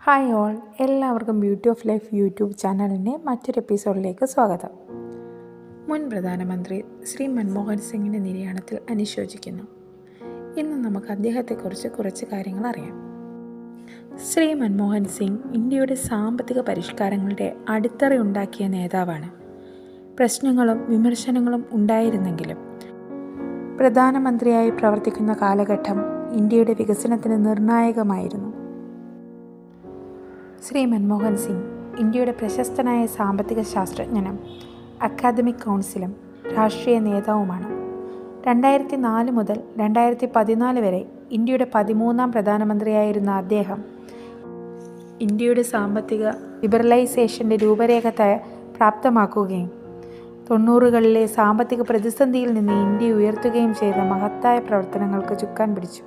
Hi all, എല്ലാവർക്കും beauty of life YouTube ചാനലിൻ്റെ മറ്റൊരു എപ്പിസോഡിലേക്ക് സ്വാഗതം. മുൻ പ്രധാനമന്ത്രി ശ്രീ മൻമോഹൻ സിംഗിൻ്റെ നിര്യാണത്തിൽ അനുശോചിക്കുന്നു. ഇന്ന് നമുക്ക് അദ്ദേഹത്തെക്കുറിച്ച് കുറച്ച് കാര്യങ്ങൾ അറിയാം. ശ്രീ മൻമോഹൻ സിംഗ് ഇന്ത്യയുടെ സാമ്പത്തിക പരിഷ്കാരങ്ങളുടെ അടിത്തറയുണ്ടാക്കിയ നേതാവാണ്. പ്രശ്നങ്ങളും വിമർശനങ്ങളും ഉണ്ടായിരുന്നെങ്കിലും പ്രധാനമന്ത്രിയായി പ്രവർത്തിക്കുന്ന കാലഘട്ടം ഇന്ത്യയുടെ വികസനത്തിന് നിർണായകമായിരുന്നു. ശ്രീ മൻമോഹൻ സിംഗ് ഇന്ത്യയുടെ പ്രശസ്തനായ സാമ്പത്തിക ശാസ്ത്രജ്ഞനും അക്കാദമിക് കൗൺസിലും രാഷ്ട്രീയ നേതാവുമാണ്. 2004 മുതൽ 2014 വരെ ഇന്ത്യയുടെ 13ാം പ്രധാനമന്ത്രിയായിരുന്ന അദ്ദേഹം ഇന്ത്യയുടെ സാമ്പത്തിക ലിബറലൈസേഷൻ്റെ രൂപരേഖ പ്രാപ്തമാക്കുകയും 90കളിലെ സാമ്പത്തിക പ്രതിസന്ധിയിൽ നിന്ന് ഇന്ത്യ ഉയർത്തുകയും ചെയ്ത മഹത്തായ പ്രവർത്തനങ്ങൾക്ക് ചുക്കാൻ പിടിച്ചു.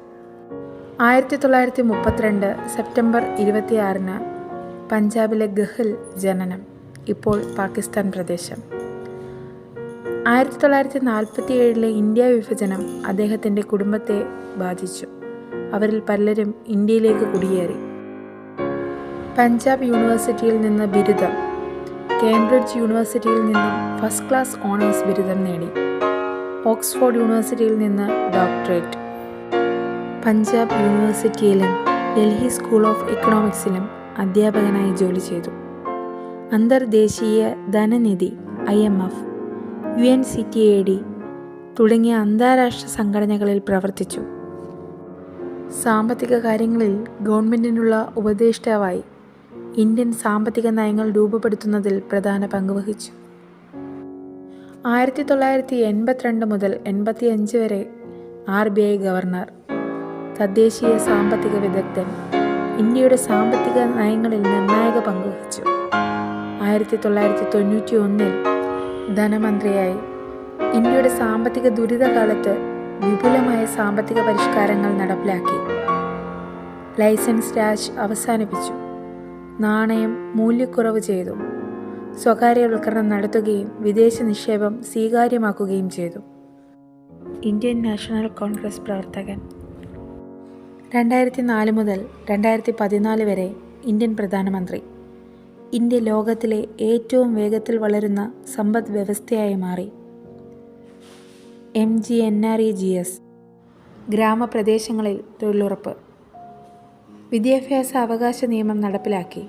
1932 സെപ്റ്റംബർ 26 പഞ്ചാബിലെ ഗഹൽ ജനനം, ഇപ്പോൾ പാകിസ്ഥാൻ പ്രദേശം. 1947 ഇന്ത്യ വിഭജനം അദ്ദേഹത്തിൻ്റെ കുടുംബത്തെ ബാധിച്ചു. അവരിൽ പലരും ഇന്ത്യയിലേക്ക് കുടിയേറി. പഞ്ചാബ് യൂണിവേഴ്സിറ്റിയിൽ നിന്ന് ബിരുദം, കേംബ്രിഡ്ജ് യൂണിവേഴ്സിറ്റിയിൽ നിന്നും ഫസ്റ്റ് ക്ലാസ് ഓണേഴ്സ് ബിരുദം നേടി, ഓക്സ്ഫോർഡ് യൂണിവേഴ്സിറ്റിയിൽ നിന്ന് ഡോക്ടറേറ്റ്, പഞ്ചാബ് യൂണിവേഴ്സിറ്റിയിലും ഡൽഹി സ്കൂൾ ഓഫ് എക്കണോമിക്സിലും അധ്യാപകനായി ജോലി ചെയ്തു. അന്തർദേശീയ ധനനിധി IMF, UNCTAD തുടങ്ങിയ അന്താരാഷ്ട്ര സംഘടനകളിൽ പ്രവർത്തിച്ചു. സാമ്പത്തിക കാര്യങ്ങളിൽ ഗവൺമെൻറ്റിനുള്ള ഉപദേഷ്ടാവായി ഇന്ത്യൻ സാമ്പത്തിക നയങ്ങൾ രൂപപ്പെടുത്തുന്നതിൽ പ്രധാന പങ്ക് വഹിച്ചു. 1982 മുതൽ 85 വരെ RBI ഗവർണർ, തദ്ദേശീയ സാമ്പത്തിക വിദഗ്ധൻ, ഇന്ത്യയുടെ സാമ്പത്തിക നയങ്ങളിൽ നിർണായക പങ്കുവഹിച്ചു. 1991 ധനമന്ത്രിയായി ഇന്ത്യയുടെ സാമ്പത്തിക ദുരിതകാലത്ത് വിപുലമായ സാമ്പത്തിക പരിഷ്കാരങ്ങൾ നടപ്പിലാക്കി. ലൈസൻസ് രാജ് അവസാനിപ്പിച്ചു, നാണയം മൂല്യക്കുറവ് ചെയ്തു, സ്വകാര്യവൽക്കരണം നടത്തുകയും വിദേശ നിക്ഷേപം സ്വീകാര്യമാക്കുകയും ചെയ്തു. ഇന്ത്യൻ നാഷണൽ കോൺഗ്രസ് പ്രവർത്തകൻ. 2004 മുതൽ 2014 വരെ ഇന്ത്യൻ പ്രധാനമന്ത്രി. ഇന്ത്യ ലോകത്തിലെ ഏറ്റവും വേഗത്തിൽ വളരുന്ന സമ്പദ് വ്യവസ്ഥയായി മാറി. MGNREGS, ഗ്രാമപ്രദേശങ്ങളിൽ തൊഴിലുറപ്പ്. വിദ്യാഭ്യാസ അവകാശ നിയമം നടപ്പിലാക്കി.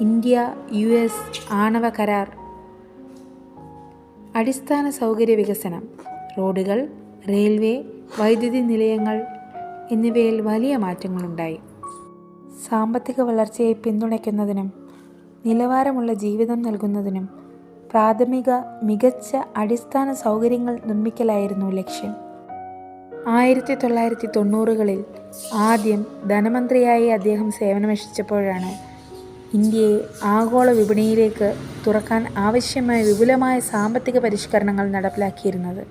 ഇന്ത്യ US ആണവ കരാർ. അടിസ്ഥാന സൗകര്യ വികസനം, റോഡുകൾ, റെയിൽവേ, വൈദ്യുതി നിലയങ്ങൾ എന്നിവയിൽ വലിയ മാറ്റങ്ങളുണ്ടായി. സാമ്പത്തിക വളർച്ചയെ പിന്തുണയ്ക്കുന്നതിനും നിലവാരമുള്ള ജീവിതം നൽകുന്നതിനും പ്രാഥമിക മികച്ച അടിസ്ഥാന സൗകര്യങ്ങൾ നിർമ്മിക്കലായിരുന്നു ലക്ഷ്യം. 1990കളിൽ ആദ്യം ധനമന്ത്രിയായി അദ്ദേഹം സേവനമനുഷ്ഠിച്ചപ്പോഴാണ് ഇന്ത്യയെ ആഗോള വിപണിയിലേക്ക് തുറക്കാൻ ആവശ്യമായ വിപുലമായ സാമ്പത്തിക പരിഷ്കരണങ്ങൾ നടപ്പിലാക്കിയിരുന്നത്.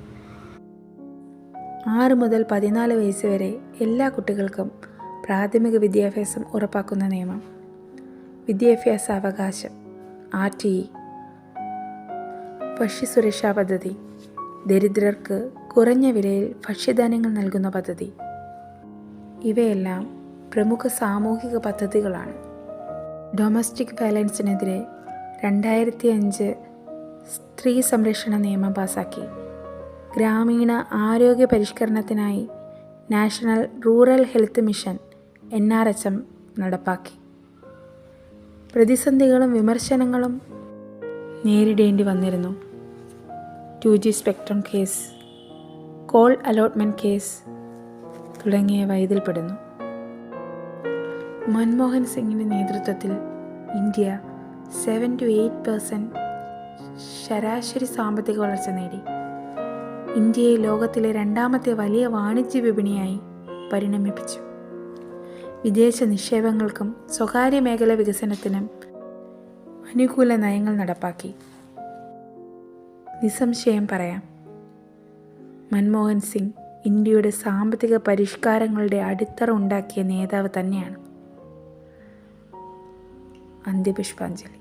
6 മുതൽ 14 വയസ്സ് വരെ എല്ലാ കുട്ടികൾക്കും പ്രാഥമിക വിദ്യാഭ്യാസം ഉറപ്പാക്കുന്ന നിയമം, വിദ്യാഭ്യാസ അവകാശം, RTE, ഭക്ഷ്യസുരക്ഷാ പദ്ധതി, ദരിദ്രർക്ക് കുറഞ്ഞ വിലയിൽ ഭക്ഷ്യധാന്യങ്ങൾ നൽകുന്ന പദ്ധതി, ഇവയെല്ലാം പ്രമുഖ സാമൂഹിക പദ്ധതികളാണ്. ഡൊമസ്റ്റിക് വയലൻസിനെതിരെ 2005 സ്ത്രീ സംരക്ഷണ നിയമം പാസാക്കി. ഗ്രാമീണ ആരോഗ്യ പരിഷ്കരണത്തിനായി national rural health mission NRHM നടപ്പാക്കി. പ്രതിസന്ധികളും വിമർശനങ്ങളും നേരിടേണ്ടി വന്നിരുന്നു. 2G spectrum case, coal allotment case തുടങ്ങിയവ ഇതിൽപ്പെടുന്നു. മൻമോഹൻ സിംഗിൻ്റെ നേതൃത്വത്തിൽ ഇന്ത്യ 7 to 8% ശരാശരി സാമ്പത്തിക വളർച്ച നേടി. ഇന്ത്യയെ ലോകത്തിലെ 2ാമത്തെ വലിയ വാണിജ്യ വിപണിയായി പരിണമിപ്പിച്ചു. വിദേശ നിക്ഷേപങ്ങൾക്കും സ്വകാര്യ മേഖല വികസനത്തിനും അനുകൂല നയങ്ങൾ നടപ്പാക്കി. നിസ്സംശയം പറയാം, മൻമോഹൻ സിംഗ് ഇന്ത്യയുടെ സാമ്പത്തിക പരിഷ്കാരങ്ങളുടെ അടിത്തറ ഉണ്ടാക്കിയ നേതാവ് തന്നെയാണ്. അന്ത്യപുഷ്പാഞ്ജലി.